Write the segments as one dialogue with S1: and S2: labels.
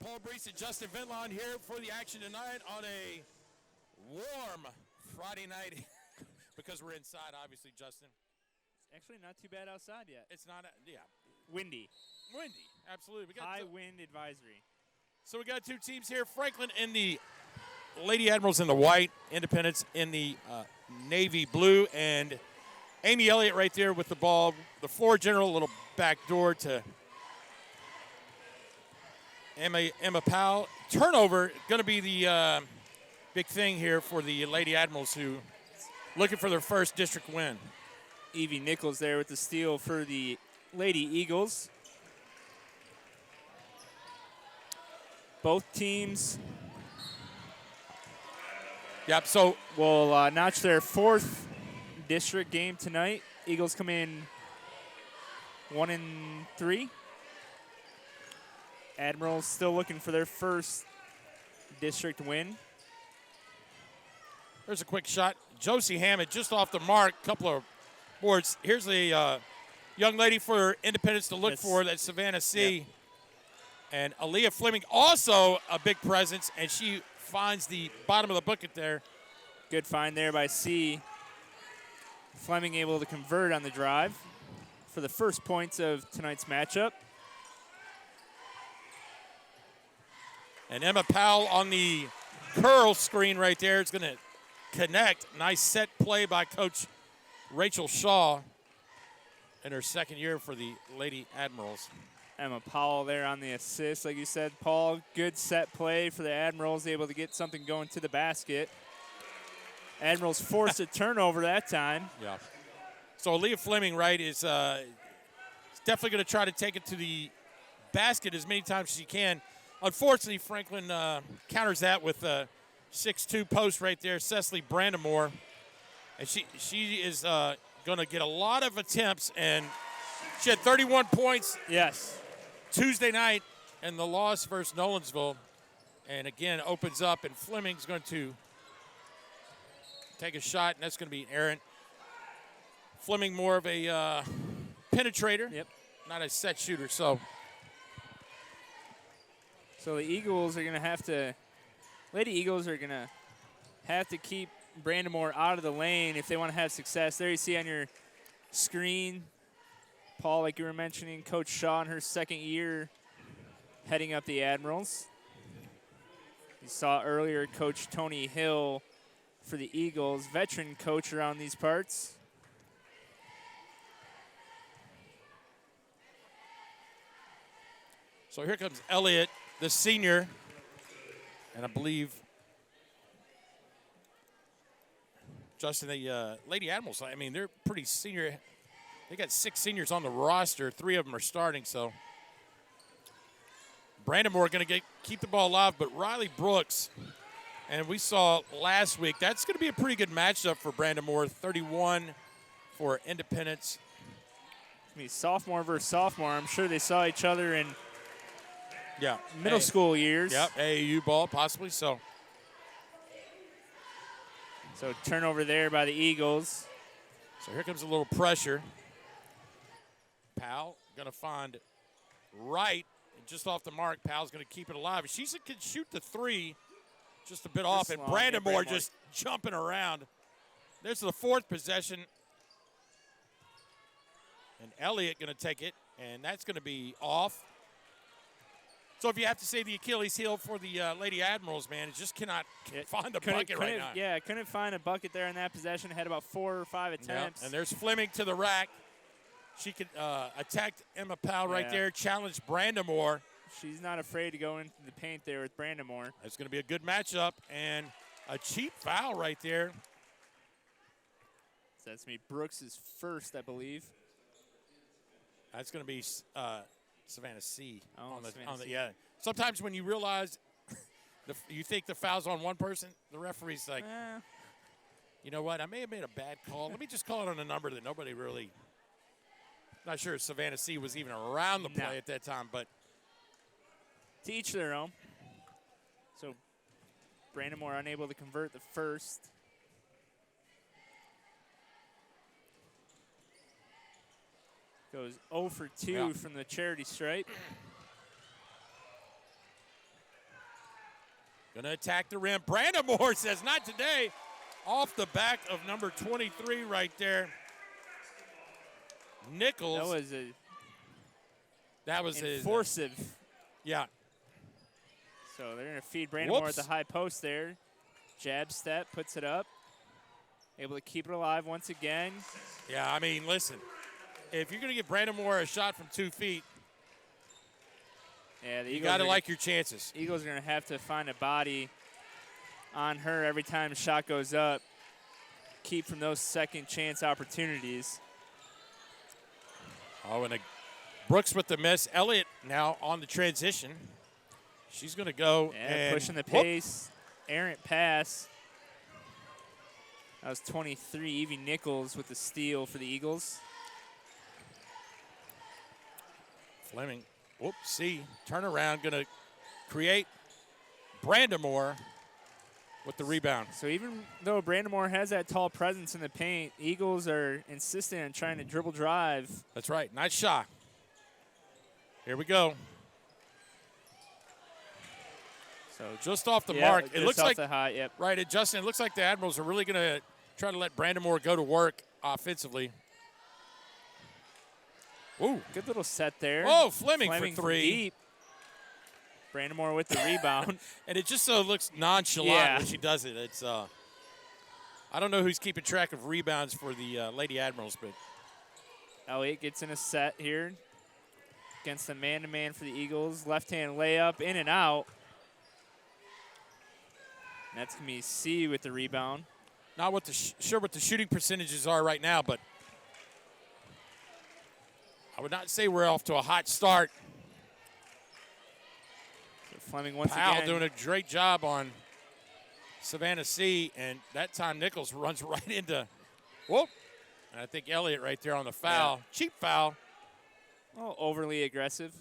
S1: Paul Breece and Justin Ventline here for the action tonight on a warm Friday night because we're inside, obviously, Justin.
S2: It's actually not too bad outside yet.
S1: It's not, yeah.
S2: Windy,
S1: absolutely. We got
S2: high wind advisory.
S1: So we got two teams here, Franklin in the Lady Admirals in the white, Independence in the navy blue, and Amy Elliott right there with the ball. The floor general, a little back door to Emma Powell. Turnover going to be the big thing here for the Lady Admirals, who looking for their first district win.
S2: Evie Nichols there with the steal for the Lady Eagles. Both teams
S1: so
S2: will notch their fourth district game tonight. Eagles come in 1-3. Admirals still looking for their first district win.
S1: There's a quick shot. Josie Hammond just off the mark, couple of boards. Here's the young lady for Independence to look for, that's Savannah C. Yep. And Aaliyah Fleming, also a big presence, and she finds the bottom of the bucket there.
S2: Good find there by C. Fleming able to convert on the drive for the first points of tonight's matchup.
S1: And Emma Powell on the curl screen right there is going to connect. Nice set play by Coach Rachel Shaw in her second year for the Lady Admirals.
S2: Emma Powell there on the assist, like you said, Paul. Good set play for the Admirals, able to get something going to the basket. Admirals forced a turnover that time.
S1: Yeah. So Aaliyah Fleming, right, is definitely going to try to take it to the basket as many times as she can. Unfortunately, Franklin counters that with a 6'2" post right there, Cecily Brandamore. And she is going to get a lot of attempts, and she had 31 points Tuesday night in the loss versus Nolensville. And again, opens up, and Fleming's going to take a shot, and that's going to be errant. Fleming more of a penetrator, not a set shooter. So
S2: the Eagles are going to have to, Lady Eagles are going to have to keep Brandamore out of the lane if they want to have success. There you see on your screen, Paul, like you were mentioning, Coach Shaw in her second year heading up the Admirals. You saw earlier Coach Tony Hill for the Eagles, veteran coach around these parts.
S1: So here comes Elliott, the senior, and I believe Justin, the Lady Admirals, I mean, they're pretty senior. They got 6 seniors on the roster. 3 of them are starting, so Brandamore going to keep the ball alive, but Riley Brooks, and we saw last week, that's going to be a pretty good matchup for Brandamore, 31 for Independence.
S2: I mean, sophomore versus sophomore. I'm sure they saw each other in middle
S1: Hey.
S2: school years.
S1: Yep, AAU ball possibly, so
S2: turnover there by the Eagles.
S1: So here comes a little pressure. Powell going to find Wright, and just off the mark, Powell's going to keep it alive. She can shoot the 3 just a bit off, and Brandamore just jumping around. There's the 4th possession. And Elliott going to take it, and that's going to be off. So if you have to say the Achilles heel for the Lady Admirals, man, it just cannot find a bucket right now.
S2: Yeah, couldn't find a bucket there in that possession. Had about 4 or 5 attempts.
S1: And there's Fleming to the rack. She could attack Emma Powell right there, challenge Brandamore.
S2: She's not afraid to go into the paint there with Brandamore.
S1: It's going to be a good matchup, and a cheap foul right there.
S2: So that's me. Brooks' first, I believe.
S1: That's going to be Savannah C.
S2: Savannah C.
S1: Yeah. Sometimes when you realize you think the foul's on one person, the referee's like, you know what? I may have made a bad call. Let me just call it on a number that nobody really. Not sure if Savannah C. was even around the play at that time, but
S2: to each their own. So Brandamore unable to convert the first. Goes 0 for 2 from the charity stripe.
S1: Going to attack the rim. Brandon Moore says, not today. Off the back of number 23 right there. Nichols.
S2: That was
S1: his.
S2: Enforcive.
S1: Yeah.
S2: So they're going to feed Brandon Moore at the high post there. Jab step, puts it up. Able to keep it alive once again.
S1: Yeah, I mean, listen. If you're going to give Brandon Moore a shot from 2 feet, you got to like your chances.
S2: Eagles are going to have to find a body on her every time the shot goes up. Keep from those second chance opportunities.
S1: Oh, and Brooks with the miss. Elliott now on the transition. She's going to go and
S2: pushing the pace. Errant pass. That was 23. Evie Nichols with the steal for the Eagles.
S1: Fleming. See. Turnaround. Going to create Brandon Moore with the rebound.
S2: So even though Brandon Moore has that tall presence in the paint, Eagles are insistent on trying to dribble drive.
S1: That's right. Nice shot. Here we go. So just off the mark. It looks like
S2: the high, yep.
S1: Right, Justin, it looks like the Admirals are really going to try to let Brandon Moore go to work offensively. Ooh.
S2: Good little set there.
S1: Oh, Fleming for 3.
S2: Deep. Brandon Moore with the rebound.
S1: And it just so looks nonchalant when she does it. It's I don't know who's keeping track of rebounds for the Lady Admirals, but
S2: Elliott gets in a set here against the man-to-man for the Eagles. Left-hand layup, in and out. And that's going to be C with the rebound.
S1: Not sure what the shooting percentages are right now, but I would not say we're off to a hot start.
S2: So Fleming once
S1: Powell
S2: again
S1: doing a great job on Savannah C, and that time Nichols runs right into, whoop. And I think Elliott right there on the foul. Yeah. Cheap foul.
S2: Oh, overly aggressive.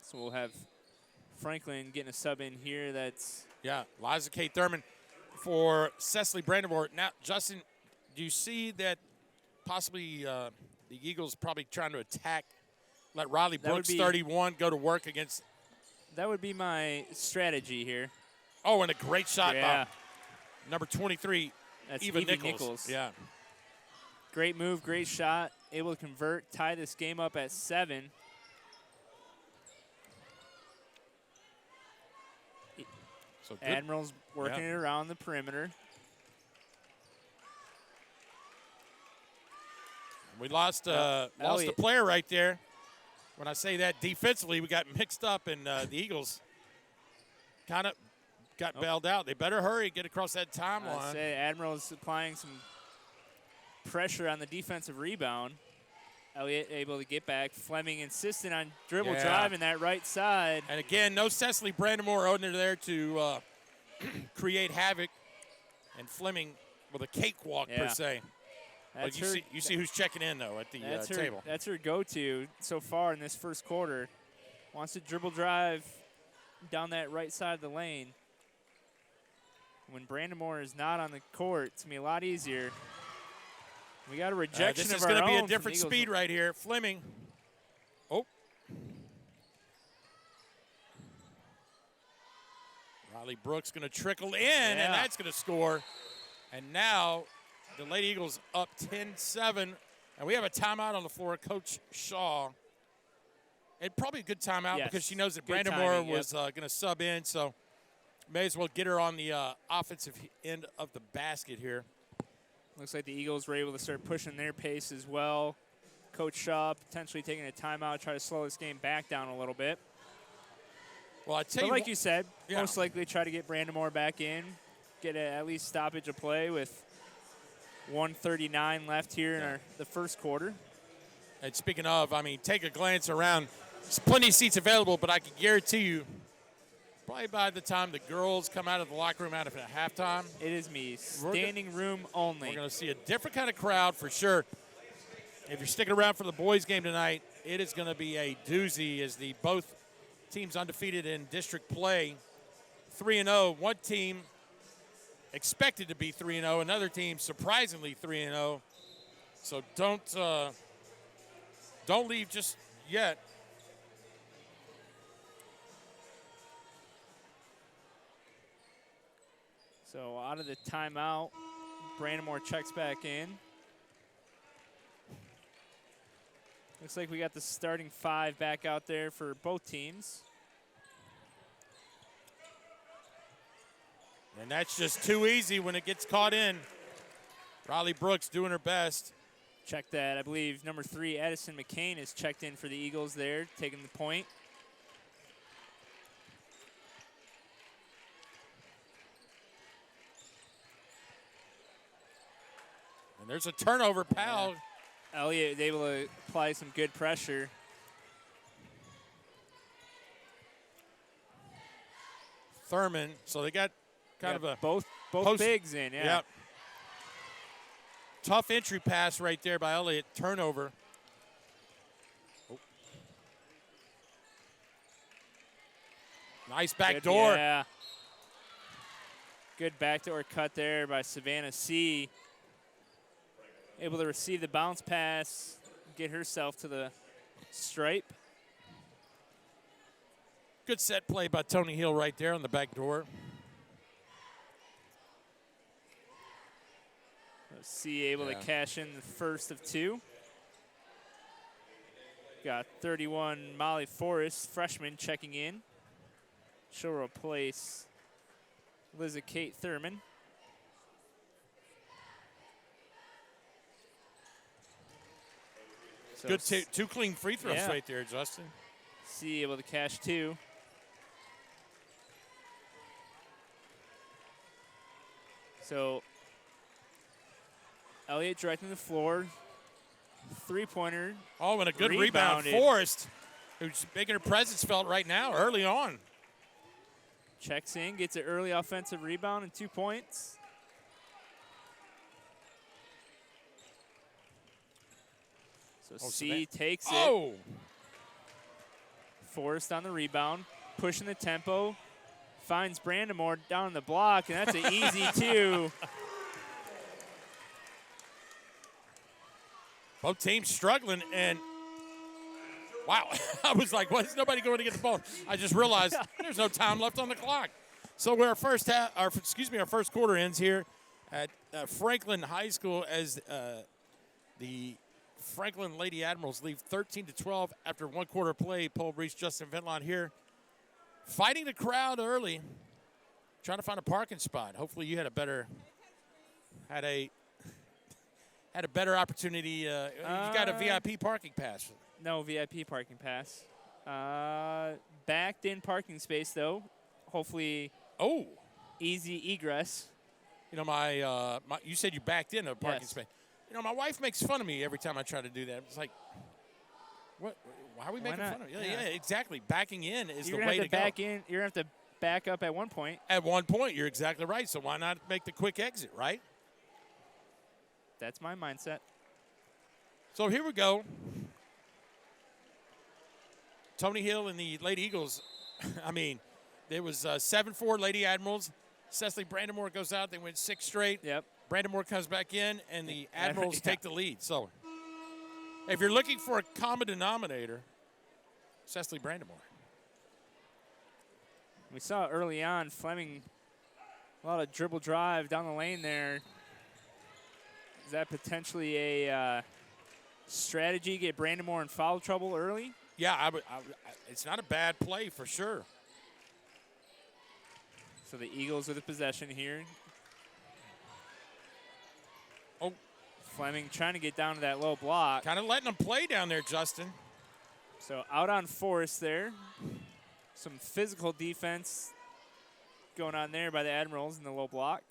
S2: So we'll have Franklin getting a sub in here. That's
S1: Liza K. Thurman for Cecily Brandon Moore. Now, Justin, do you see that possibly the Eagles probably trying to attack, let Riley Brooks 31 go to work against?
S2: That would be my strategy here.
S1: Oh, and a great shot by number 23,
S2: that's
S1: Eva
S2: Evie
S1: Nichols. Yeah.
S2: Great move, great shot. Able to convert, tie this game up at 7.
S1: So good.
S2: Admirals working it around the perimeter.
S1: We lost a player right there. When I say that defensively, we got mixed up, and the Eagles kind of got bailed out. They better hurry, get across that timeline.
S2: I say Admirals applying some pressure on the defensive rebound. Elliott able to get back. Fleming insistent on dribble driving that right side.
S1: And again, no Cecily Brandon Moore under there to create havoc. And Fleming with a cakewalk per se. But you see who's checking in, though, at the table.
S2: That's her go-to so far in this first quarter. Wants to dribble drive down that right side of the lane. When Brandon Moore is not on the court, it's going to be a lot easier. We got a rejection of our own.
S1: This is going to be a different speed right here. Fleming. Oh. Riley Brooks going to trickle in, and that's going to score. And now the Lady Eagles up 10-7. And we have a timeout on the floor. Coach Shaw. And probably a good timeout because she knows that Brandon Moore was going to sub in. So may as well get her on the offensive end of the basket here.
S2: Looks like the Eagles were able to start pushing their pace as well. Coach Shaw potentially taking a timeout, try to slow this game back down a little bit.
S1: Well, I tell you,
S2: like you said, most likely try to get Brandon Moore back in, get at least stoppage of play with 1:39 left here in the first quarter.
S1: And speaking of, I mean, take a glance around. There's plenty of seats available, but I can guarantee you, probably by the time the girls come out of the locker room out of halftime,
S2: it is me. Standing room only.
S1: We're going to see a different kind of crowd for sure. If you're sticking around for the boys' game tonight, it is going to be a doozy as both teams undefeated in district play, 3-0. One team expected to be 3-0, another team surprisingly 3-0. So don't leave just yet.
S2: So out of the timeout, Brandamore checks back in. Looks like we got the starting 5 back out there for both teams.
S1: And that's just too easy when it gets caught in. Riley Brooks doing her best.
S2: Check that. I believe number 3, Addison McCain, is checked in for the Eagles there, taking the point.
S1: And there's a turnover, Powell.
S2: Yeah. Elliott able to apply some good pressure.
S1: Thurman, so they got kind of a
S2: both
S1: post,
S2: bigs in, yeah.
S1: Yep. Tough entry pass right there by Elliott. Turnover. Oh. Nice back door.
S2: Yeah. Good backdoor cut there by Savannah C. Able to receive the bounce pass, get herself to the stripe.
S1: Good set play by Tony Hill right there on the back door.
S2: C able to cash in the first of 2. Got 31 Molly Forrest, freshman, checking in. She'll replace Liza Kate Thurman. So
S1: good two clean free throws right there, Justin.
S2: C able to cash 2. So Elliott directing the floor. 3-pointer.
S1: Oh, and a good rebound. Forrest, who's making her presence felt right now, early on.
S2: Checks in, gets an early offensive rebound and 2 points. So C takes it.
S1: Oh!
S2: Forrest on the rebound, pushing the tempo. Finds Brandamore down the block, and that's an easy 2.
S1: Both teams struggling, and wow, I was like, "What? Is nobody going to get the ball?" I just realized there's no time left on the clock. So our first quarter ends here at Franklin High School as the Franklin Lady Admirals lead 13-12 after 1 quarter play. Paul Breece, Justin Ventline here, fighting the crowd early, trying to find a parking spot. Hopefully, you had a better opportunity. You got a VIP parking pass.
S2: No VIP parking pass. Backed in parking space though. Hopefully.
S1: Oh.
S2: Easy egress.
S1: You know you said you backed in a parking space. You know, my wife makes fun of me every time I try to do that. It's like, what? Why are we making fun of you? Yeah, exactly. Backing in is the way to go.
S2: You're gonna have to back up at one point.
S1: At one point, you're exactly right. So why not make the quick exit, right?
S2: That's my mindset.
S1: So here we go. Tony Hill and the Lady Eagles. I mean, there was 7-4 Lady Admirals. Cecily Brandamore goes out. They win 6 straight.
S2: Yep.
S1: Brandamore comes back in, and the Admirals take the lead. So if you're looking for a common denominator, Cecily Brandamore.
S2: We saw early on Fleming, a lot of dribble drive down the lane there. Is that potentially a strategy, get Brandamore in foul trouble early?
S1: Yeah, it's not a bad play for sure.
S2: So the Eagles with the possession here.
S1: Oh.
S2: Fleming trying to get down to that low block.
S1: Kind of letting them play down there, Justin.
S2: So out on Forrest there. Some physical defense going on there by the Admirals in the low block.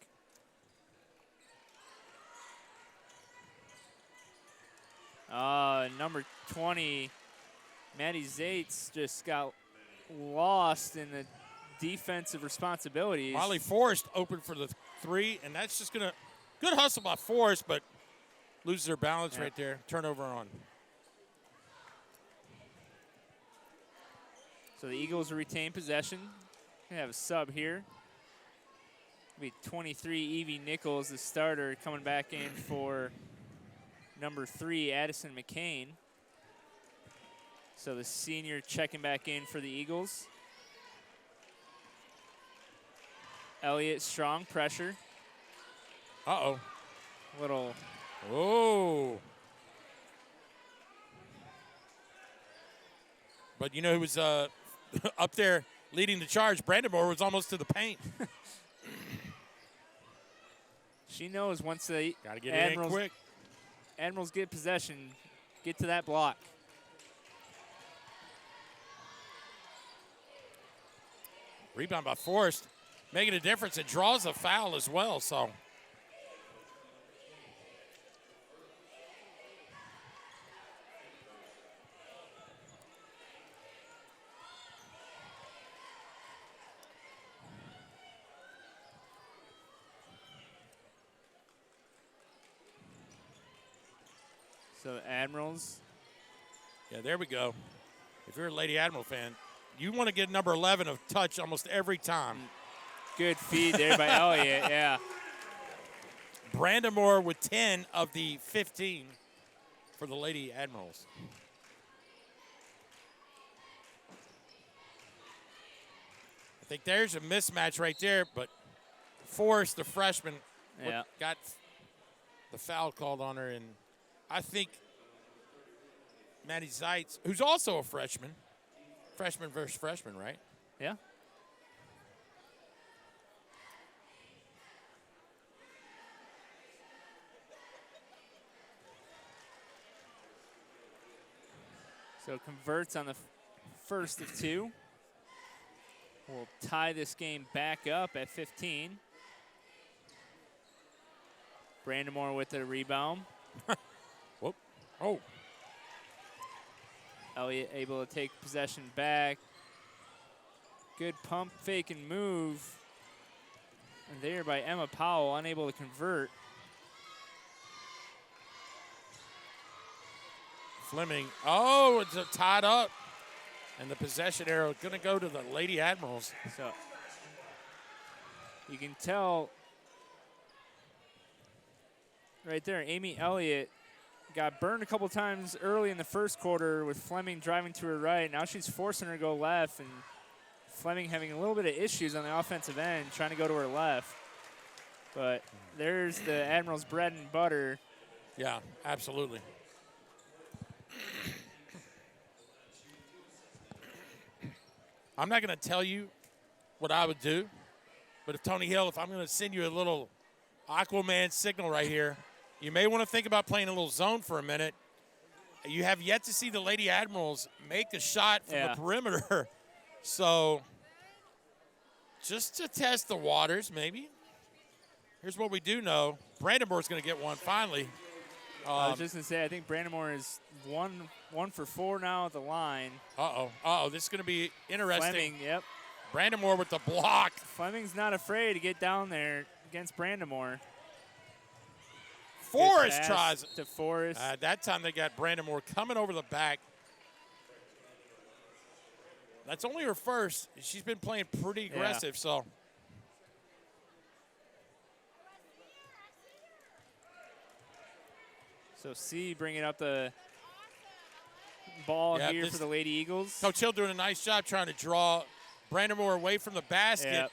S2: Number 20, Maddie Zaitz, just got lost in the defensive responsibilities.
S1: Molly Forrest open for the 3, and that's just going to – good hustle by Forrest, but loses her balance right there. Turnover on.
S2: So the Eagles retain possession. They have a sub here. It'll be 23, Evie Nichols, the starter, coming back in for number 3, Addison McCain. So the senior checking back in for the Eagles. Elliott, strong pressure.
S1: Uh-oh.
S2: Little.
S1: Oh. But you know who was up there leading the charge? Brandamore was almost to the paint.
S2: She knows once the
S1: Gotta get it in quick.
S2: Admirals get possession, get to that block.
S1: Rebound by Forrest, making a difference. It draws a foul as well, so.
S2: So Admirals.
S1: Yeah, there we go. If you're a Lady Admiral fan, you want to get number 11 of touch almost every time.
S2: Good feed there by Elliott, yeah.
S1: Brandamore with 10 of the 15 for the Lady Admirals. I think there's a mismatch right there, but Forrest, the freshman, got the foul called on her, and I think Maddie Zeitz, who's also a freshman versus freshman, right?
S2: Yeah. So converts on the first of two. We'll tie this game back up at 15. Brandamore with the rebound.
S1: Whoop. Oh.
S2: Elliott able to take possession back. Good pump, fake, and move. And there by Emma Powell, unable to convert.
S1: Fleming. Oh, it's tied up. And the possession arrow going to go to the Lady Admirals.
S2: So you can tell right there, Amy Elliott got burned a couple times early in the first quarter with Fleming driving to her right. Now she's forcing her to go left, and Fleming having a little bit of issues on the offensive end, trying to go to her left. But there's the Admirals' bread and butter.
S1: Yeah, absolutely. I'm not going to tell you what I would do, but if Tony Hill, if I'm going to send you a little Aquaman signal right here, you may want to think about playing a little zone for a minute. You have yet to see the Lady Admirals make a shot from the perimeter. So just to test the waters, maybe. Here's what we do know. Brandamore's going to get one finally.
S2: I was just going to say, I think Brandamore is one for 4 now at the line.
S1: Uh-oh. This is going to be interesting.
S2: Fleming, yep.
S1: Brandamore with the block.
S2: Fleming's not afraid to get down there against Brandamore.
S1: Forrest tries
S2: to Forrest.
S1: That time they got Brandamore coming over the back. That's only her first. She's been playing pretty aggressive, so.
S2: So C bringing up the ball here for the Lady Eagles.
S1: Coach Hill doing a nice job trying to draw Brandamore away from the basket.
S2: Yep.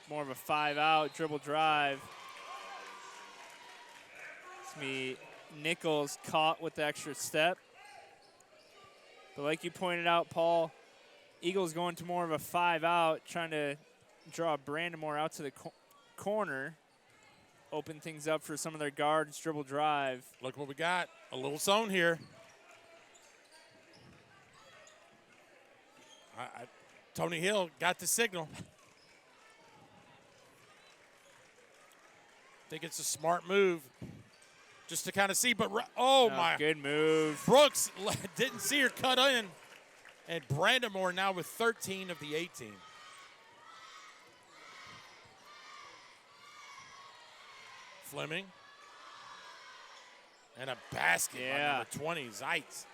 S2: More of a 5-out dribble drive. It's me. Nichols caught with the extra step. But like you pointed out, Paul, Eagles going to more of a 5-out, trying to draw Brandamore out to the corner. Open things up for some of their guards, dribble drive.
S1: Look what we got. A little zone here. Tony Hill got the signal. Think it's a smart move just to kind of see. But, my.
S2: Good move.
S1: Brooks didn't see her cut in. And Brandamore now with 13 of the 18. Fleming. And a basket by number 20, Zeitz.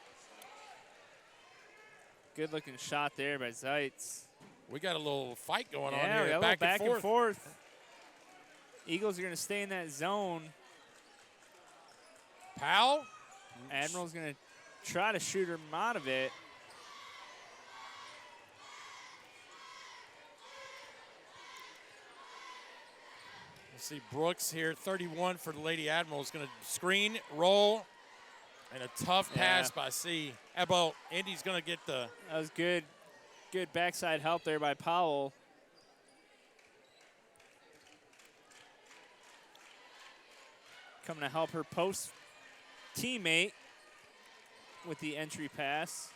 S2: Good looking shot there by Zeitz.
S1: We got a little fight going on
S2: here.
S1: Yeah,
S2: back and forth. Eagles are going to stay in that zone.
S1: Powell.
S2: Admiral's going to try to shoot him out of it.
S1: See Brooks here, 31 for the Lady Admiral, is going to screen, roll, and a tough pass by C. Well, Indy's going to get the.
S2: That was good. Good backside help there by Powell. Coming to help her post teammate with the entry pass.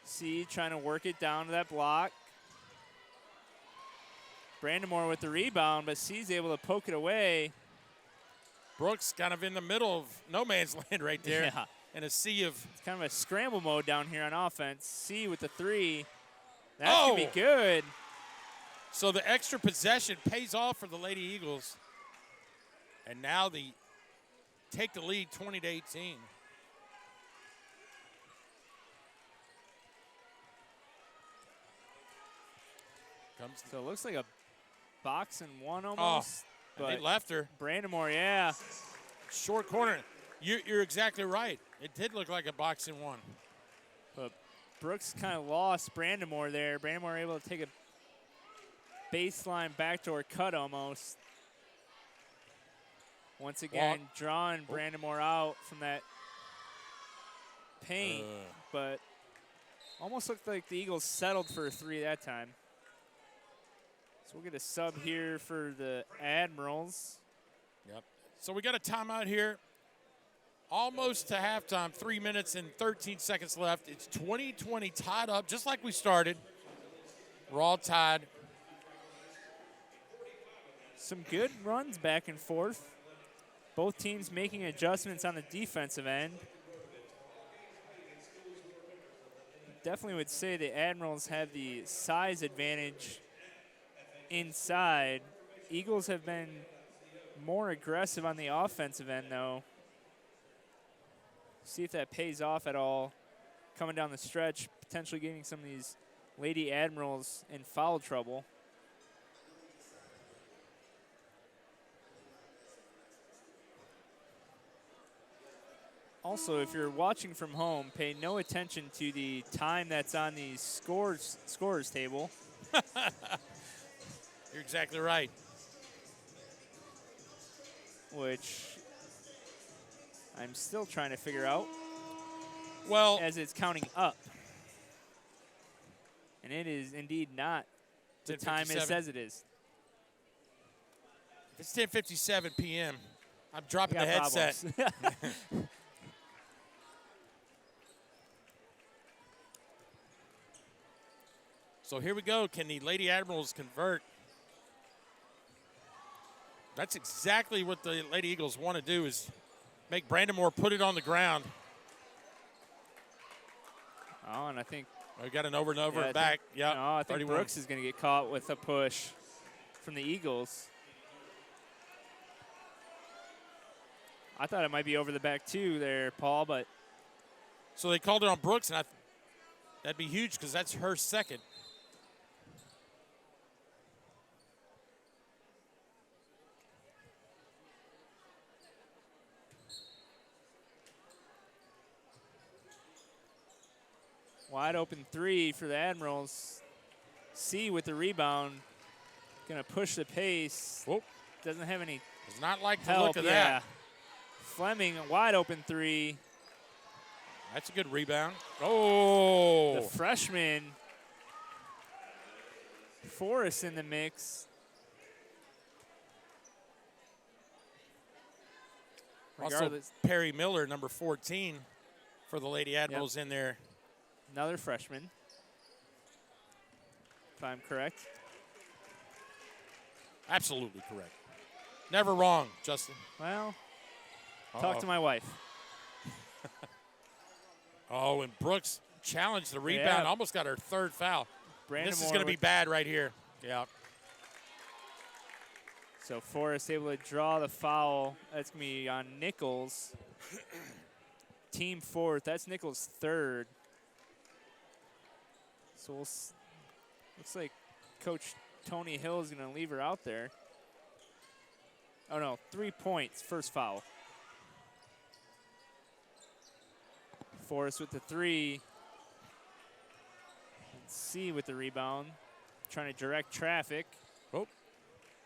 S2: C trying to work it down to that block. Brandamore with the rebound, but C's able to poke it away.
S1: Brooks kind of in the middle of no man's land right there.
S2: Yeah.
S1: And a sea of.
S2: It's kind of a scramble mode down here on offense. C with the 3. That's going to be good.
S1: So the extra possession pays off for the Lady Eagles. And now they take the lead 20-18.
S2: So it looks like a box and one almost.
S1: But they left her.
S2: Brandamore, yeah.
S1: Short corner. You're exactly right. It did look like a box and one.
S2: But Brooks kind of lost Brandamore there. Brandamore able to take a baseline backdoor cut almost. Once again, drawing Brandamore out from that paint. But almost looked like the Eagles settled for a 3 that time. So we'll get a sub here for the Admirals.
S1: Yep. So we got a timeout here. Almost to halftime, 3 minutes and 13 seconds left. It's 20-20 tied up, just like we started. We're all tied.
S2: Some good runs back and forth. Both teams making adjustments on the defensive end. Definitely would say the Admirals have the size advantage inside. Eagles have been more aggressive on the offensive end, though. See if that pays off at all. Coming down the stretch, potentially getting some of these Lady Admirals in foul trouble. Also, if you're watching from home, pay no attention to the time that's on the scorers table.
S1: You're exactly right.
S2: Which I'm still trying to figure out.
S1: Well,
S2: as it's counting up. And it is indeed not the time it says it is.
S1: It's 10:57 p.m. I'm dropping the headset. So here we go. Can the Lady Admirals convert? That's exactly what the Lady Eagles want to do, is make Brandamore put it on the ground.
S2: Oh, and I think
S1: we got an over and over and back. Yeah.
S2: No, I think Brooks is going to get caught with a push from the Eagles. I thought it might be over the back too there, Paul, but.
S1: So they called it on Brooks, and that'd be huge because that's her second.
S2: Wide open 3 for the Admirals. C with the rebound. Going to push the pace.
S1: Whoop.
S2: Doesn't have any
S1: Does not like the
S2: help.
S1: look of that.
S2: Fleming, a wide open 3.
S1: That's a good rebound. Oh.
S2: The freshman. Forrest in the mix.
S1: Also, Perry Miller, number 14, for the Lady Admirals in there.
S2: Another freshman, if I'm correct.
S1: Absolutely correct. Never wrong, Justin.
S2: Well, talk to my wife.
S1: Oh, and Brooks challenged the rebound. Almost got her third foul. This is going to be bad right here. Yeah.
S2: So Forrest able to draw the foul. That's going to be on Nichols. Team fourth. That's Nichols' third. So looks like Coach Tony Hill is going to leave her out there. Oh, no, 3 points, first foul. Forrest with the 3. C with the rebound. Trying to direct traffic.
S1: Oh,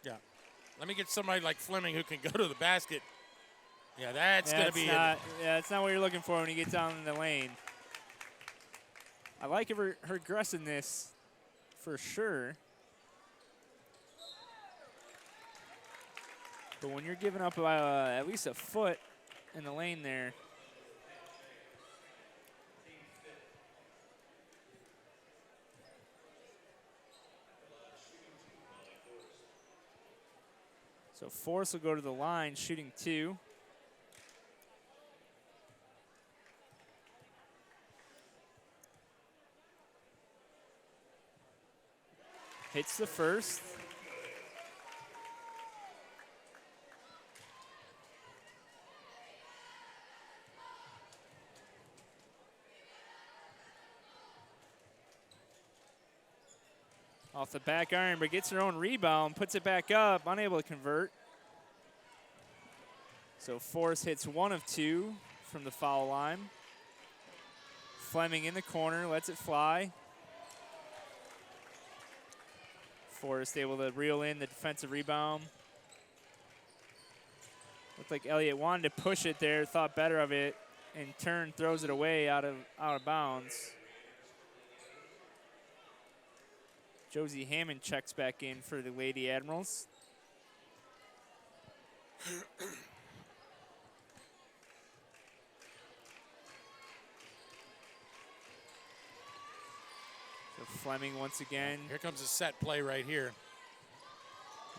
S1: yeah. Let me get somebody like Fleming who can go to the basket. Yeah, that's going to be
S2: not, yeah, that's not what you're looking for when you get down in the lane. I like her aggressiveness for sure. But when you're giving up at least a foot in the lane there, so Forrest will go to the line, shooting 2. Hits the first. Off the back iron, but gets her own rebound, puts it back up, unable to convert. So Forrest hits 1 of 2 from the foul line. Fleming in the corner, lets it fly. Forrest able to reel in the defensive rebound. Looked like Elliott wanted to push it there, thought better of it, in turn throws it away out of bounds. Josie Hammond checks back in for the Lady Admirals. So Fleming once again.
S1: Here comes a set play right here.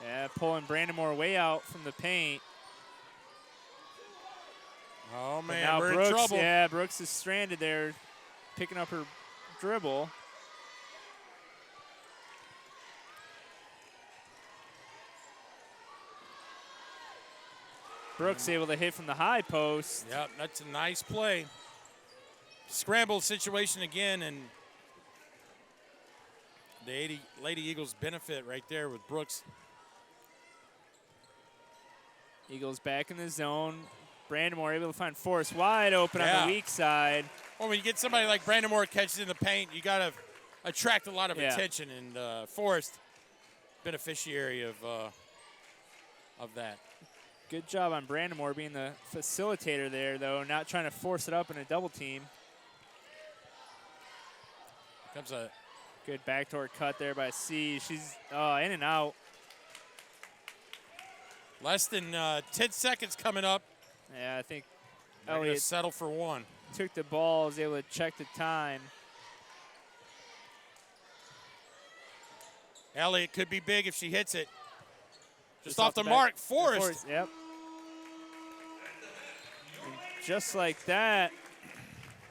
S2: Yeah, pulling Brandamore way out from the paint.
S1: Oh, man,
S2: now
S1: we're
S2: Brooks,
S1: in trouble.
S2: Yeah, Brooks is stranded there, picking up her dribble. Brooks able to hit from the high post.
S1: Yep, that's a nice play. Scramble situation again, and the Lady Eagles benefit right there with Brooks.
S2: Eagles back in the zone. Brandamore able to find Forrest wide open on the weak side.
S1: Well, when you get somebody like Brandamore catches in the paint, you got to attract a lot of attention, and Forrest, beneficiary of that.
S2: Good job on Brandamore being the facilitator there, though, not trying to force it up in a double team.
S1: Comes a
S2: good backdoor cut there by C. She's in and out.
S1: Less than 10 seconds coming up.
S2: Yeah, I think
S1: Elliott settle for 1.
S2: Took the ball, was able to check the time.
S1: Elliott could be big if she hits it. Just off the mark, Forrest.
S2: Yep. And just like that,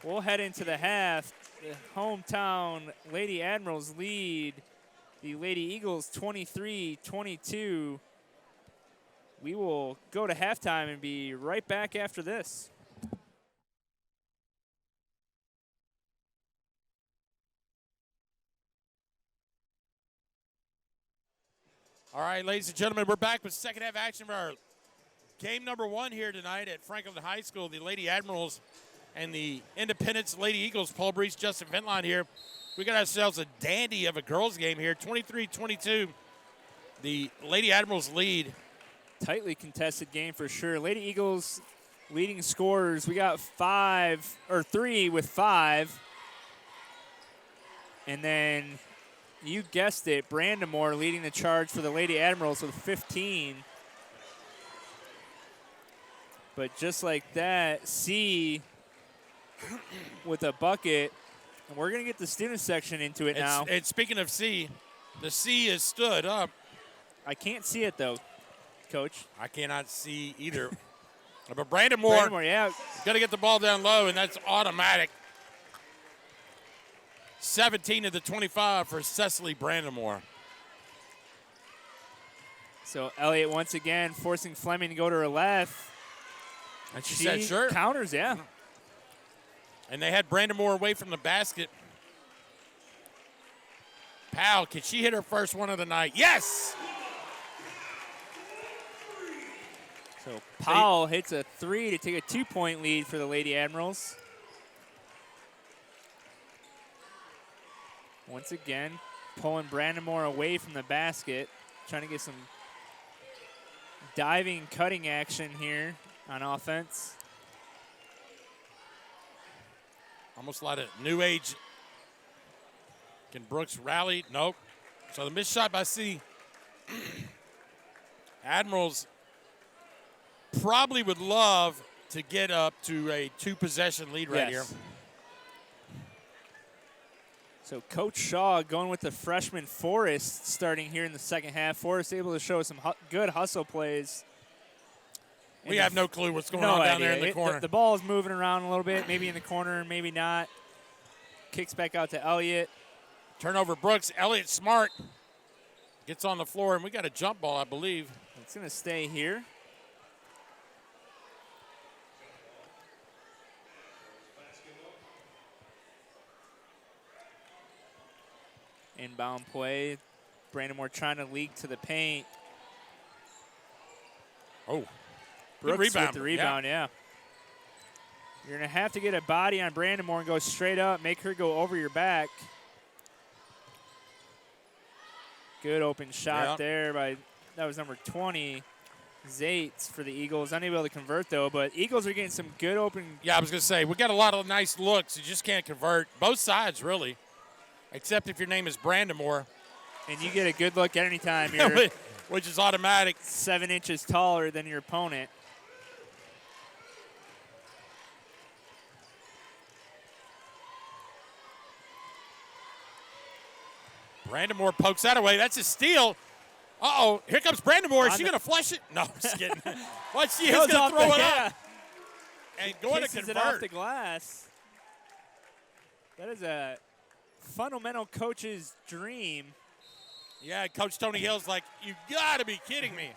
S2: we'll head into the half. The hometown Lady Admirals lead the Lady Eagles 23-22. We will go to halftime and be right back after this.
S1: All right, ladies and gentlemen, we're back with second half action for our game number 1 here tonight at Franklin High School. The Lady Admirals and the Independence Lady Eagles. Paul Breece, Justin Ventline here. We got ourselves a dandy of a girls game here, 23-22. The Lady Admirals lead.
S2: Tightly contested game for sure. Lady Eagles leading scorers. We got 3 with 5. And then, you guessed it, Brandamore leading the charge for the Lady Admirals with 15. But just like that, C with a bucket. And we're going to get the student section into it now.
S1: And speaking of C, the C is stood up.
S2: I can't see it, though, Coach.
S1: I cannot see either. But Brandamore, got to get the ball down low, and that's automatic. 17 of the 25 for Cecily Brandamore.
S2: So Elliott once again forcing Fleming to go to her left.
S1: And she said, sure.
S2: Counters, yeah.
S1: And they had Brandamore away from the basket. Powell, can she hit her first one of the night? Yes!
S2: So Powell hits a 3 to take a 2-point lead for the Lady Admirals. Once again, pulling Brandamore away from the basket, trying to get some diving, cutting action here on offense.
S1: Almost like a new age. Can Brooks rally? Nope. So the missed shot by C. Admirals probably would love to get up to a 2-possession lead right here.
S2: So Coach Shaw going with the freshman Forrest starting here in the second half. Forrest able to show some good hustle plays.
S1: We have no clue what's going on down there in the corner.
S2: The ball is moving around a little bit, maybe in the corner, maybe not. Kicks back out to Elliott.
S1: Turnover Brooks. Elliott Smart gets on the floor, and we got a jump ball, I believe.
S2: It's going to stay here. Inbound play. Brandon Moore trying to leak to the paint.
S1: Oh,
S2: Brooks
S1: rebound.
S2: with the rebound, yeah. You're going to have to get a body on Brandon Moore and go straight up, make her go over your back. Good open shot there by, that was number 20, Zates for the Eagles. Unable to convert, though, but Eagles are getting some good open.
S1: Yeah, I was going to say, we got a lot of nice looks. You just can't convert. Both sides, really, except if your name is Brandon Moore.
S2: And you get a good look any time you're
S1: which is automatic.
S2: 7 inches taller than your opponent.
S1: Brandon Moore pokes that away. That's a steal. Uh-oh, here comes Brandon Moore. Is she going to flush it? No, I'm just kidding. What she is going to throw it up. And going to convert.
S2: It off the glass. That is a fundamental coach's dream.
S1: Yeah, Coach Tony Hill's like, you got to be kidding me.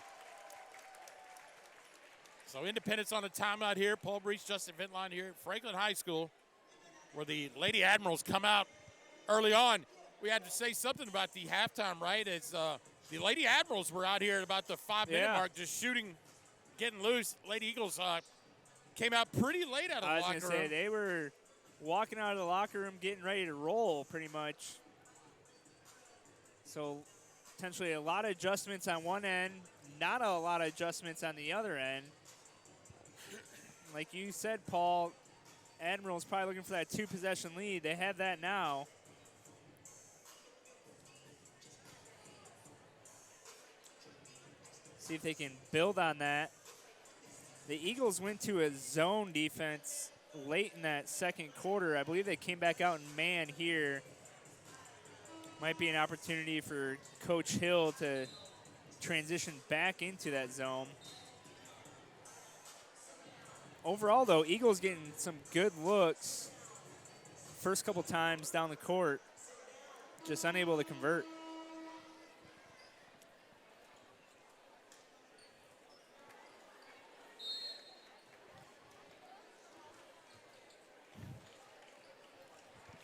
S1: So Independence on a timeout here. Paul Breece, Justin Ventline here at Franklin High School, where the Lady Admirals come out early on. We had to say something about the halftime, right? As the Lady Admirals were out here at about the 5-minute mark, just shooting, getting loose. Lady Eagles came out pretty late out of the locker room.
S2: I was going to say, they were walking out of the locker room getting ready to roll pretty much. So potentially a lot of adjustments on one end, not a lot of adjustments on the other end. Like you said, Paul, Admirals probably looking for that 2-possession lead. They have that now. See if they can build on that. The Eagles went to a zone defense late in that second quarter. I believe they came back out in man here. Might be an opportunity for Coach Hill to transition back into that zone. Overall, though, Eagles getting some good looks. First couple times down the court, just unable to convert.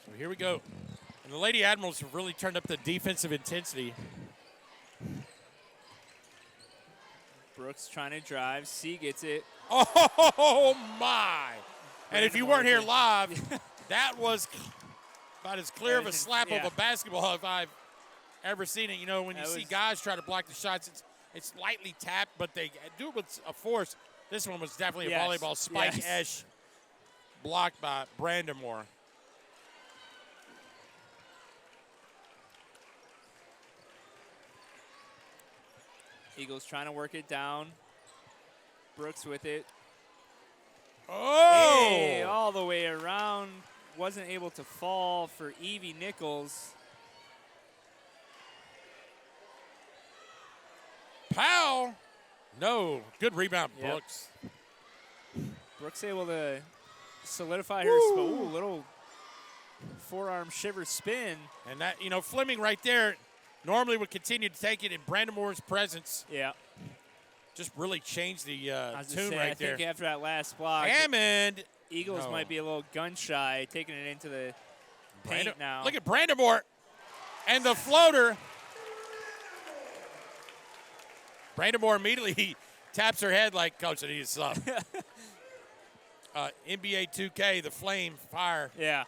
S1: So here we go. And the Lady Admirals have really turned up the defensive intensity.
S2: Brooks trying to drive. C gets it.
S1: Oh, my. And if you weren't here live, that was about as clear of a slap of a basketball if I've ever seen it. You know, when you see guys try to block the shots, it's lightly tapped, but they do it with a force. This one was definitely a volleyball spike-esh blocked by Brandon Moore.
S2: Eagles trying to work it down. Brooks with it.
S1: Oh!
S2: Hey, all the way around. Wasn't able to fall for Evie Nichols.
S1: Powell. No. Good rebound, Brooks.
S2: Brooks able to solidify her spot. Ooh, little forearm shiver spin.
S1: And that, you know, Fleming right there normally would continue to take it in Brandon Moore's presence.
S2: Yeah.
S1: Just really changed the tune right there.
S2: I think after that last block,
S1: Hammond.
S2: Eagles might be a little gun shy, taking it into the paint now.
S1: Look at Brandon Moore and the floater. Brandon Moore immediately taps her head like, Coach, I need to stop. NBA 2K, the flame, fire.
S2: Yeah.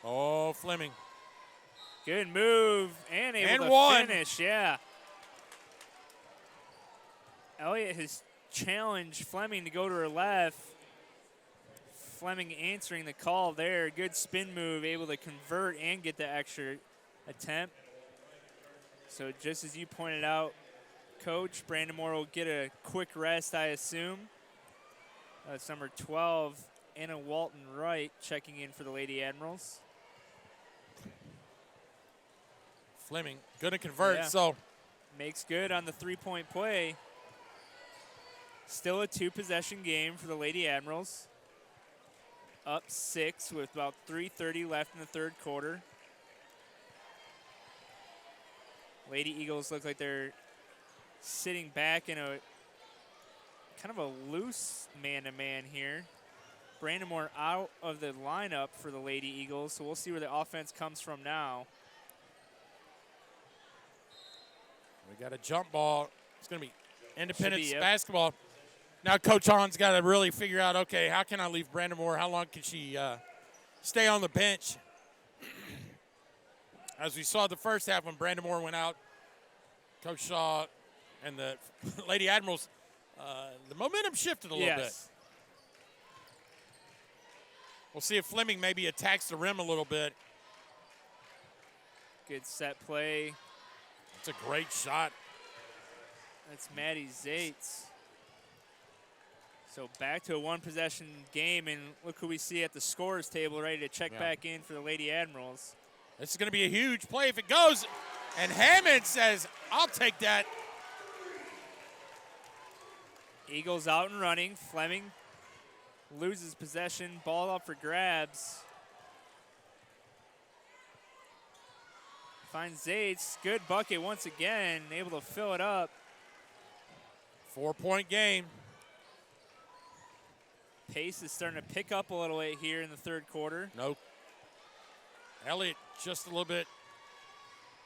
S1: Oh, Fleming.
S2: Good move and able to
S1: one.
S2: finish, yeah. Elliott has challenged Fleming to go to her left. Fleming answering the call there. Good spin move, able to convert and get the extra attempt. So just as you pointed out, Coach, Brandon Moore will get a quick rest, I assume. That's number 12, Anna Walton-Wright, checking in for the Lady Admirals.
S1: Fleming going to convert,
S2: Yeah.
S1: so.
S2: Makes good on the three-point play. Still a two-possession game for the Lady Admirals. Up 6 with about 3:30 left in the third quarter. Lady Eagles look like they're sitting back in a kind of a loose man-to-man here. Brandon Moore out of the lineup for the Lady Eagles, so we'll see where the offense comes from now.
S1: We got a jump ball. It's going to be Independence
S2: yep.
S1: basketball. Now Coach Hahn's got to really figure out, okay, how can I leave Brandon Moore? How long can she stay on the bench? As we saw the first half when Brandon Moore went out, Coach Shaw and the Lady Admirals, the momentum shifted a little bit. We'll see if Fleming maybe attacks the rim a little bit.
S2: Good set play.
S1: It's a great shot.
S2: That's Maddie Zates. So back to a one-possession game, and look who we see at the scorers table ready to check back in for the Lady Admirals.
S1: This is going to be a huge play if it goes. And Hammond says, I'll take that.
S2: Eagles out and running. Fleming loses possession. Ball up for grabs. Finds Zates. Good bucket once again. Able to fill it up.
S1: 4-point game.
S2: Pace is starting to pick up a little bit here in the third quarter.
S1: No. Elliott just a little bit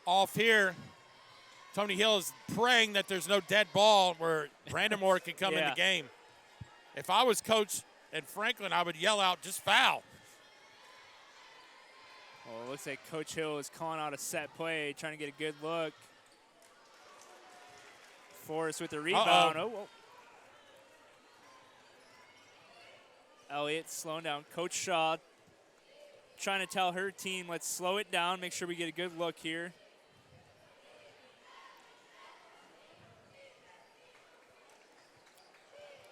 S1: off here. Tony Hill is praying that there's no dead ball where Brandon Moore can come in the game. If I was coach at Franklin, I would yell out, just foul.
S2: Well, it looks like Coach Hill is calling out a set play, trying to get a good look. Forrest with the rebound. Oh. Elliott slowing down. Coach Shaw trying to tell her team, let's slow it down, make sure we get a good look here.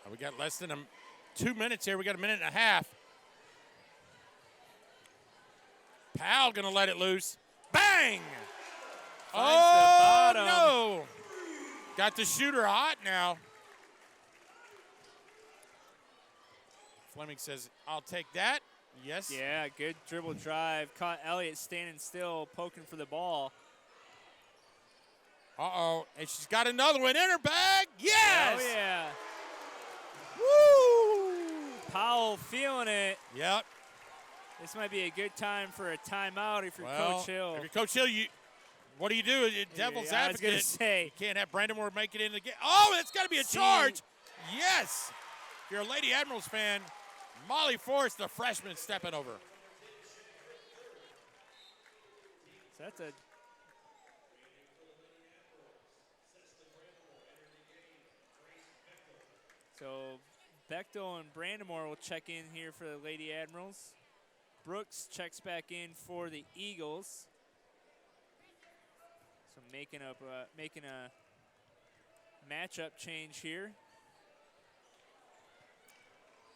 S1: We got less than 2 minutes here. We got a minute and a half. Powell going to let it loose. Bang!
S2: Finds the bottom.
S1: No! Got the shooter hot now. Fleming says, I'll take that. Yes.
S2: Yeah, good dribble drive. Caught Elliott standing still, poking for the ball.
S1: Uh-oh. And she's got another one in her bag. Yes!
S2: Oh, yeah.
S1: Woo!
S2: Powell feeling it.
S1: Yep.
S2: This might be a good time for a timeout if you're Coach Hill.
S1: If you're Coach Hill, what do you do? Devil's advocate.
S2: I was going to say.
S1: You can't have Brandon Moore make it in the game. Oh, it's got to be a charge. Yes. If you're a Lady Admirals fan, Molly Forrest, the freshman, stepping over.
S2: So that's a Bechtel and Brandamore will check in here for the Lady Admirals. Brooks checks back in for the Eagles. So making a matchup change here.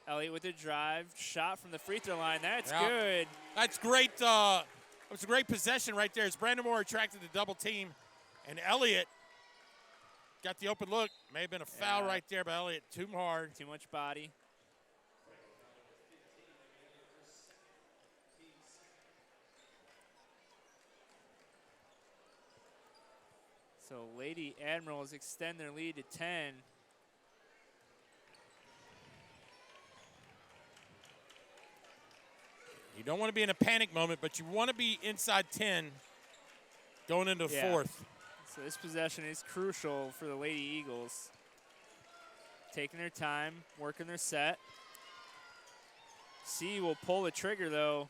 S2: Elliott with a drive, shot from the free throw line. That's good.
S1: That's great. It was a great possession right there. As Brandon Moore attracted the double team, and Elliott got the open look. May have been a foul right there, but Elliott too hard.
S2: Too much body. So Lady Admirals extend their lead to 10.
S1: You don't want to be in a panic moment, but you want to be inside 10 going into fourth.
S2: So this possession is crucial for the Lady Eagles. Taking their time, working their set. C will pull the trigger, though.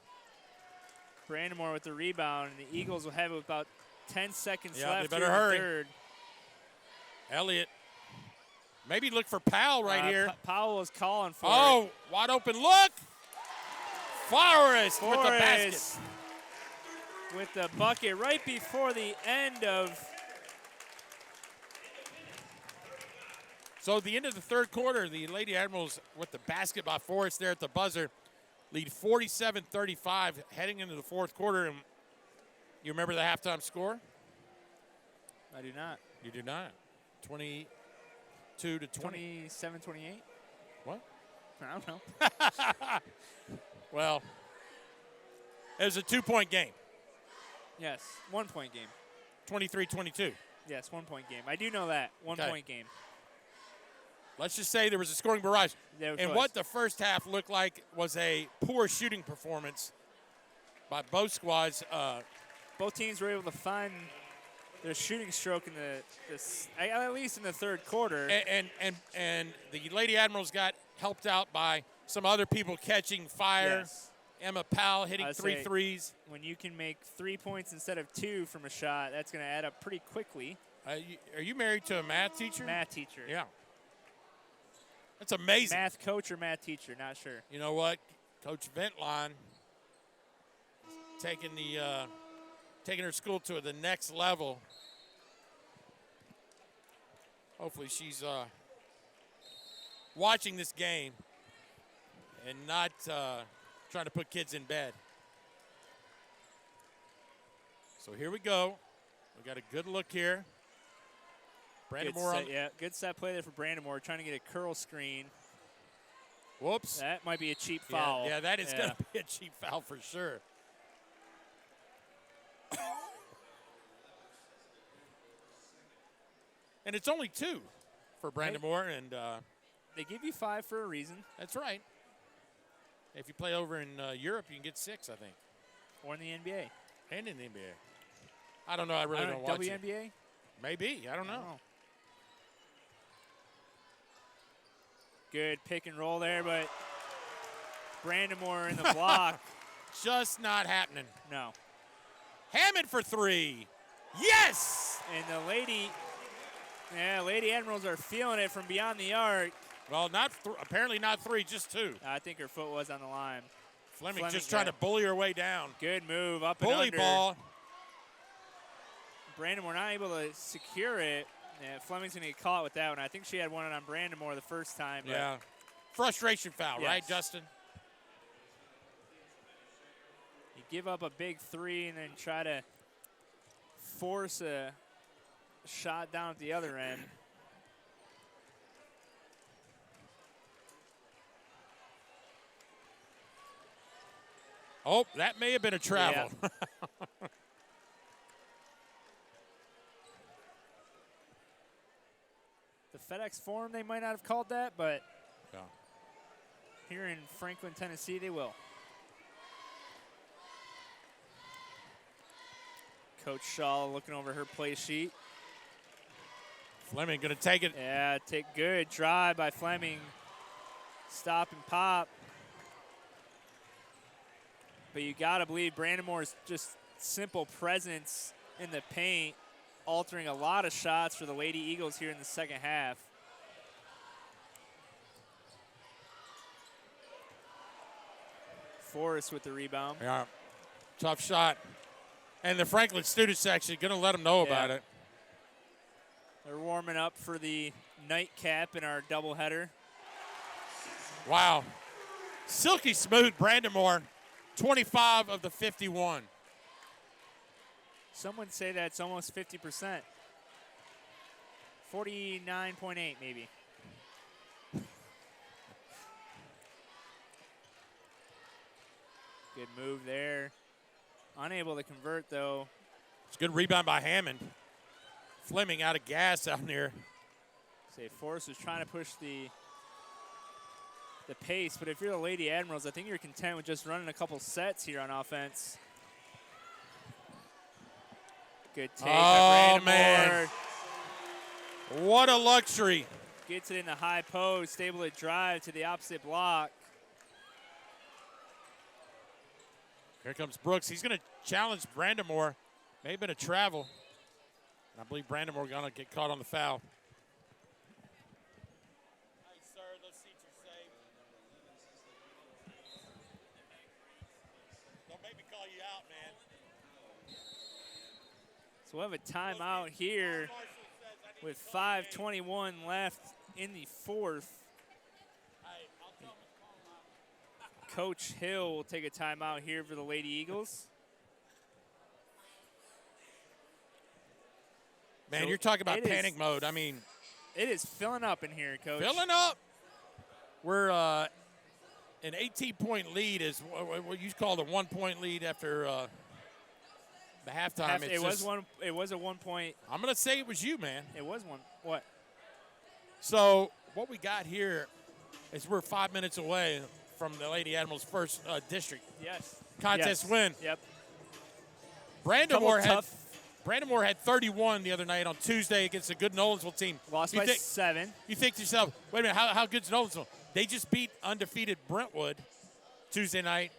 S2: Brandamore with the rebound, and the Eagles will have it with about 10 seconds
S1: Yeah,
S2: left.
S1: they better
S2: here in the
S1: hurry.
S2: third.
S1: Elliott. Maybe look for Powell right here.
S2: Powell was calling for it.
S1: Oh, wide open look. Forrest with the basket.
S2: With the bucket right before the end of.
S1: So at the end of the third quarter, the Lady Admirals with the basket by Forrest there at the buzzer lead 47-35 heading into the fourth quarter. And you remember the halftime score?
S2: I do not.
S1: You do not. 22 to 20.
S2: 27-28?
S1: What?
S2: I don't know.
S1: Well, it was a 2-point game.
S2: Yes, 1 point game.
S1: 23-22.
S2: Yes, 1 point game. I do know that. 1
S1: Okay.
S2: point game.
S1: Let's just say there was a scoring barrage.
S2: There
S1: And
S2: was.
S1: what the first half looked like was a poor shooting performance by both squads.
S2: Both teams were able to find their shooting stroke in at least in the third quarter.
S1: And the Lady Admirals got helped out by some other people catching fire.
S2: Yes.
S1: Emma Powell hitting
S2: I'd
S1: three
S2: say
S1: threes.
S2: When you can make 3 points instead of 2 from a shot, that's going to add up pretty quickly.
S1: Are you married to a math teacher?
S2: Math teacher.
S1: Yeah. That's amazing.
S2: Math coach or math teacher, not sure.
S1: You know what? Coach Ventline taking her school to the next level. Hopefully she's watching this game and not trying to put kids in bed. So here we go. We got a good look here.
S2: Good set play there for Brandamore, trying to get a curl screen.
S1: Whoops.
S2: That might be a cheap foul.
S1: Yeah, that is going to be a cheap foul for sure. And it's only 2 for Brandamore, and
S2: they give you 5 for a reason.
S1: that's right. If you play over in Europe, you can get 6, I think.
S2: Or in the NBA.
S1: And in the NBA. I don't know. I really don't watch it.
S2: WNBA?
S1: Maybe. I don't know.
S2: Good pick and roll there, but Brandamore in the block.
S1: Just not happening.
S2: No.
S1: Hammond for 3. Yes!
S2: And the Lady Admirals are feeling it from beyond the arc.
S1: Well, apparently not 3, just 2.
S2: I think her foot was on the line.
S1: Fleming just trying to bully her way down.
S2: Good move up
S1: Bully
S2: and under.
S1: ball.
S2: Brandamore not able to secure it. Yeah, Fleming's going to get caught with that one. I think she had one on Brandamore the first time.
S1: Yeah. Frustration foul,
S2: Yes.
S1: right, Justin?
S2: You give up a big 3 and then try to force a shot down at the other end.
S1: Oh, that may have been a travel.
S2: Yeah. The FedEx Forum, they might not have called that, but
S1: Yeah.
S2: here in Franklin, Tennessee, they will. Coach Shaw looking over her play sheet.
S1: Fleming going to take it.
S2: Yeah, take good drive by Fleming. Stop and pop. But you got to believe Brandamore's just simple presence in the paint, altering a lot of shots for the Lady Eagles here in the second half. Forrest with the rebound.
S1: Yeah. Tough shot. And the Franklin student section going to let them know about it.
S2: They're warming up for the nightcap in our doubleheader.
S1: Wow. Silky smooth Brandamore, 25 of the 51.
S2: Some would say that's almost 50%. 49.8 maybe. Good move there. Unable to convert though.
S1: It's a good rebound by Hammond. Fleming out of gas out there.
S2: Say Forrest was trying to push the pace, but if you're the Lady Admirals, I think you're content with just running a couple sets here on offense. Good take by Brandamore.
S1: Man. What a luxury.
S2: Gets it in the high post, able to drive to the opposite block.
S1: Here comes Brooks. He's going to challenge Brandamore. May have been a travel. I believe Brandamore going to get caught on the foul. Hey, sir, those seats are safe. Don't make me call you out, man.
S2: So we'll have a timeout here with 5:21 left in the fourth. Coach Hill will take a timeout here for the Lady Eagles.
S1: Man,
S2: So
S1: you're talking about panic mode. I mean,
S2: it is filling up in here, Coach.
S1: filling up. We're an 18-point lead is what you call the 1-point lead after the halftime.
S2: It was a 1 point.
S1: I'm going to say it was you, man.
S2: It was one. What?
S1: So what we got here is we're 5 minutes away from the Lady Admirals' first district contest win.
S2: Yep.
S1: Brandamore had 31 the other night on Tuesday against a good Nolensville team.
S2: Lost by 7.
S1: You think to yourself, wait a minute, how good's Nolensville? They just beat undefeated Brentwood Tuesday night,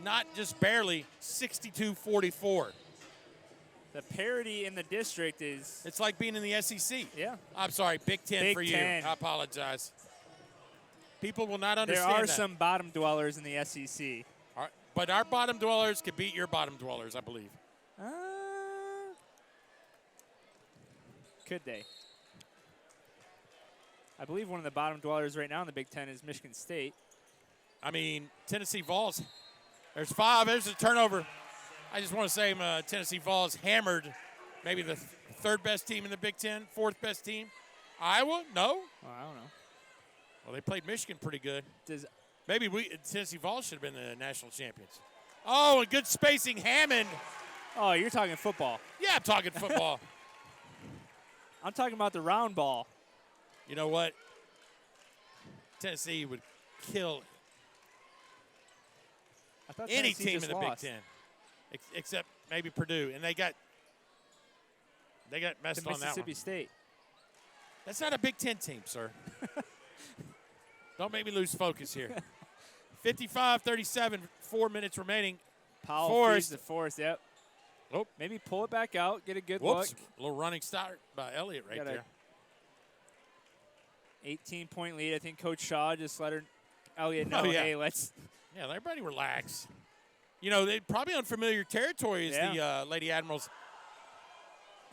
S1: not just barely, 62-44.
S2: The parity in the district is...
S1: It's like being in the SEC.
S2: Yeah.
S1: I'm sorry, Big Ten
S2: Big
S1: for you.
S2: Ten.
S1: I apologize. People will not understand
S2: There are
S1: that.
S2: some bottom dwellers in the SEC.
S1: But our bottom dwellers could beat your bottom dwellers, I believe.
S2: Could they? I believe one of the bottom dwellers right now in the Big Ten is Michigan State.
S1: I mean, Tennessee Vols. There's 5. There's a turnover. I just want to say Tennessee Vols hammered maybe the third best team in the Big Ten, fourth best team. Iowa? No.
S2: Oh, I don't know.
S1: Well, they played Michigan pretty good.
S2: Does
S1: Maybe Tennessee Vols should have been the national champions. Oh, and good spacing, Hammond.
S2: Oh, you're talking football.
S1: Yeah, I'm talking football.
S2: I'm talking about the round ball.
S1: You know what? Tennessee would kill any
S2: Tennessee
S1: team
S2: just
S1: in the
S2: lost.
S1: Big Ten, except maybe Purdue, and they got messed
S2: To
S1: on that one.
S2: Mississippi State.
S1: That's not a Big Ten team, sir. Don't make me lose focus here. 55-37, 4 minutes remaining.
S2: Powell feeds the Forest, yep.
S1: Oh.
S2: Maybe pull it back out, get a good
S1: Whoops.
S2: look.
S1: A little running start by Elliott right there.
S2: 18-point lead. I think Coach Shaw just let Elliott know, hey, let's.
S1: Yeah, let everybody relax. You know, they're probably unfamiliar territory as the Lady Admirals.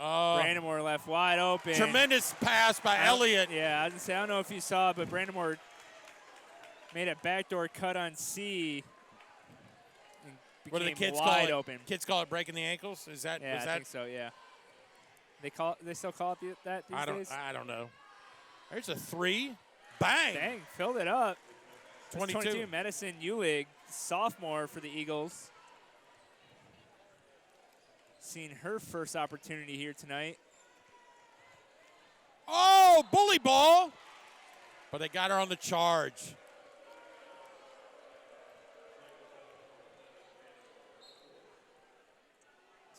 S2: Brandamore left wide open.
S1: Tremendous pass by Elliott.
S2: Yeah, I was going to say, I don't know if you saw it, but Brandamore made a backdoor cut on C.
S1: What do the kids
S2: wide
S1: call it?
S2: Open.
S1: Kids call it breaking the ankles? Is that?
S2: Yeah, I think so. Yeah. They still call it that these days.
S1: I don't know. There's a 3. Bang.
S2: Dang, filled it up.
S1: 22.
S2: Madison Ulig, sophomore for the Eagles. Seeing her first opportunity here tonight.
S1: Oh, bully ball. But they got her on the charge.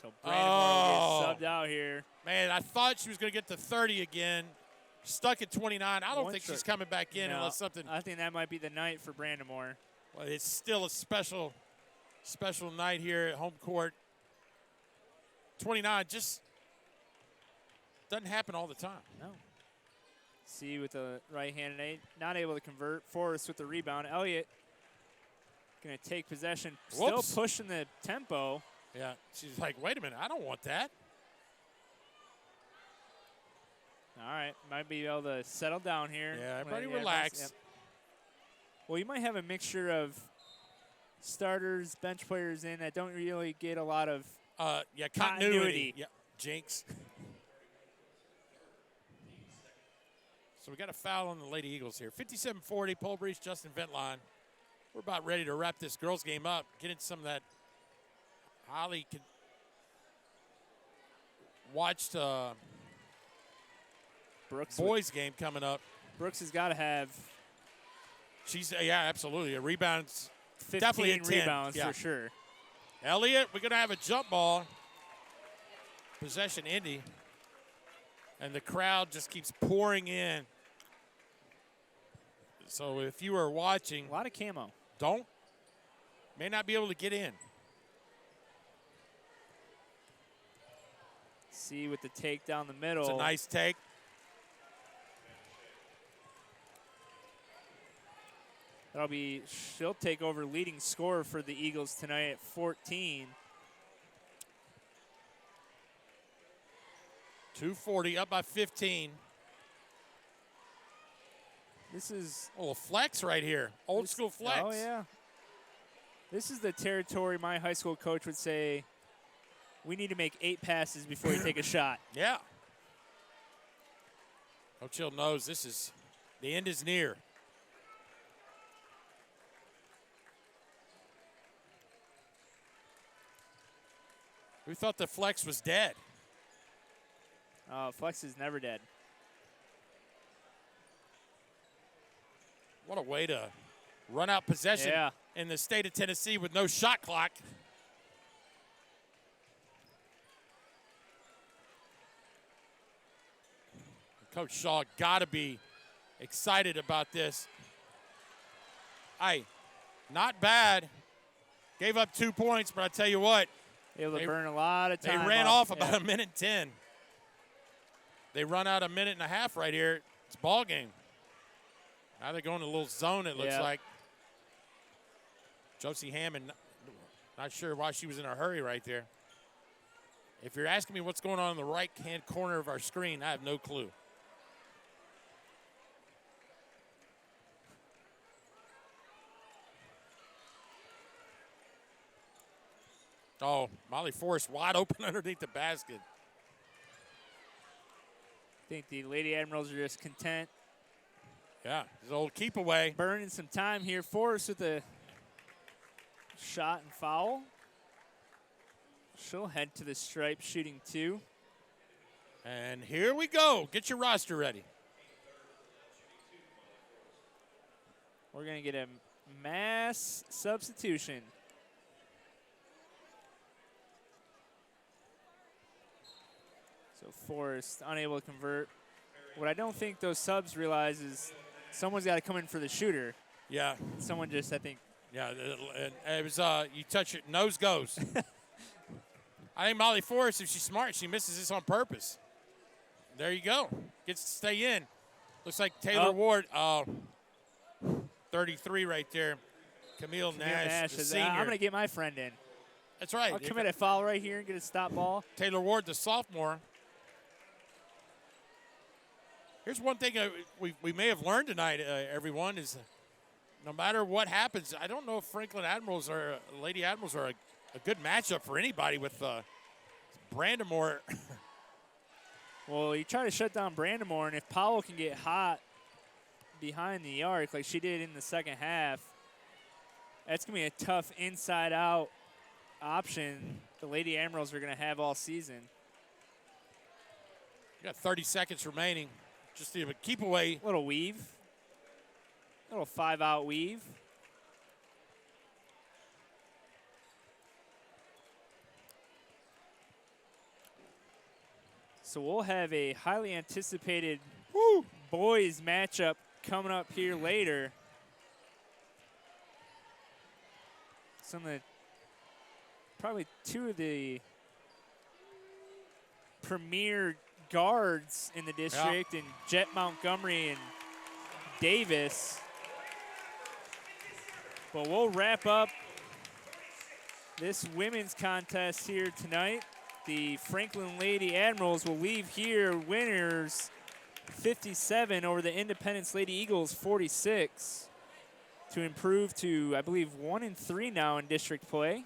S2: So Brandamore will get subbed out here.
S1: Man, I thought she was going to get to 30 again. Stuck at 29. I don't think she's coming back in unless something.
S2: I think that might be the night for Brandamore.
S1: Well, it's still a special night here at home court. 29 just doesn't happen all the time.
S2: No. C with the right-handed aid, not able to convert. Forrest with the rebound. Elliott going to take possession.
S1: Whoops.
S2: Still pushing the tempo.
S1: Yeah, she's like, wait a minute, I don't want that.
S2: All right, might be able to settle down here.
S1: Yeah, everybody relax.
S2: Yep. Well, you might have a mixture of starters, bench players in that don't really get a lot of
S1: continuity. Yeah, jinx. So we got a foul on the Lady Eagles here. 57-40, Paul Breece, Justin Ventline. We're about ready to wrap this girls game up, get into some of that highly watched
S2: Brooks
S1: boys game coming up.
S2: Brooks has got to have.
S1: Absolutely. A rebound.
S2: 15
S1: definitely a 10.
S2: rebounds for sure.
S1: Elliott, we're going to have a jump ball. Possession Indy. And the crowd just keeps pouring in. So if you are watching.
S2: A lot of camo.
S1: May not be able to get in.
S2: See with the take down the middle.
S1: It's a nice take.
S2: She'll take over leading scorer for the Eagles tonight at 14.
S1: 240 up by 15.
S2: This is
S1: a little flex right here. Old school flex.
S2: Oh, yeah. This is the territory my high school coach would say, we need to make 8 passes before you take a shot.
S1: Yeah. Coach Hill knows the end is near. We thought the flex was dead.
S2: Flex is never dead.
S1: What a way to run out possession in the state of Tennessee with no shot clock. Coach Shaw got to be excited about this. Not bad. Gave up 2 points, but I tell you what.
S2: Able to burn a lot of time.
S1: They ran off about a minute 10. They run out a minute and a half right here. It's ball game. Now they're going to a little zone, it looks like. Josie Hammond, not sure why she was in a hurry right there. If you're asking me what's going on in the right-hand corner of our screen, I have no clue. Oh, Molly Forrest wide open underneath the basket.
S2: I think the Lady Admirals are just content.
S1: Yeah, his old keep away.
S2: Burning some time here. Forrest with a shot and foul. She'll head to the stripe shooting 2.
S1: And here we go. Get your roster ready.
S2: We're going to get a mass substitution. So Forrest unable to convert. What I don't think those subs realize is someone's got to come in for the shooter.
S1: Yeah.
S2: Someone just, I think.
S1: Yeah, it was, you touch it, nose goes. I think Molly Forrest, if she's smart, she misses this on purpose. There you go. Gets to stay in. Looks like Taylor Ward, 33 right there. Camille Nash, the senior.
S2: I'm going to get my friend in.
S1: That's right.
S2: I'll commit a foul right here and get a stop ball.
S1: Taylor Ward, the sophomore. Here's one thing we may have learned tonight, everyone, is no matter what happens, I don't know if Franklin Admirals or Lady Admirals are a good matchup for anybody with Brandamore.
S2: Well, you try to shut down Brandamore, and if Powell can get hot behind the arc like she did in the second half, that's going to be a tough inside-out option the Lady Admirals are going to have all season.
S1: You got 30 seconds remaining. Just to keep away.
S2: Little weave. Little 5-out weave. So we'll have a highly anticipated boys matchup coming up here later. Some of the, probably 2 of the premier guards in the district, and Jet Montgomery and Davis. But we'll wrap up this women's contest here tonight. The Franklin Lady Admirals will leave here winners 57 over the Independence Lady Eagles 46 to improve to, I believe, 1-3 now in district play.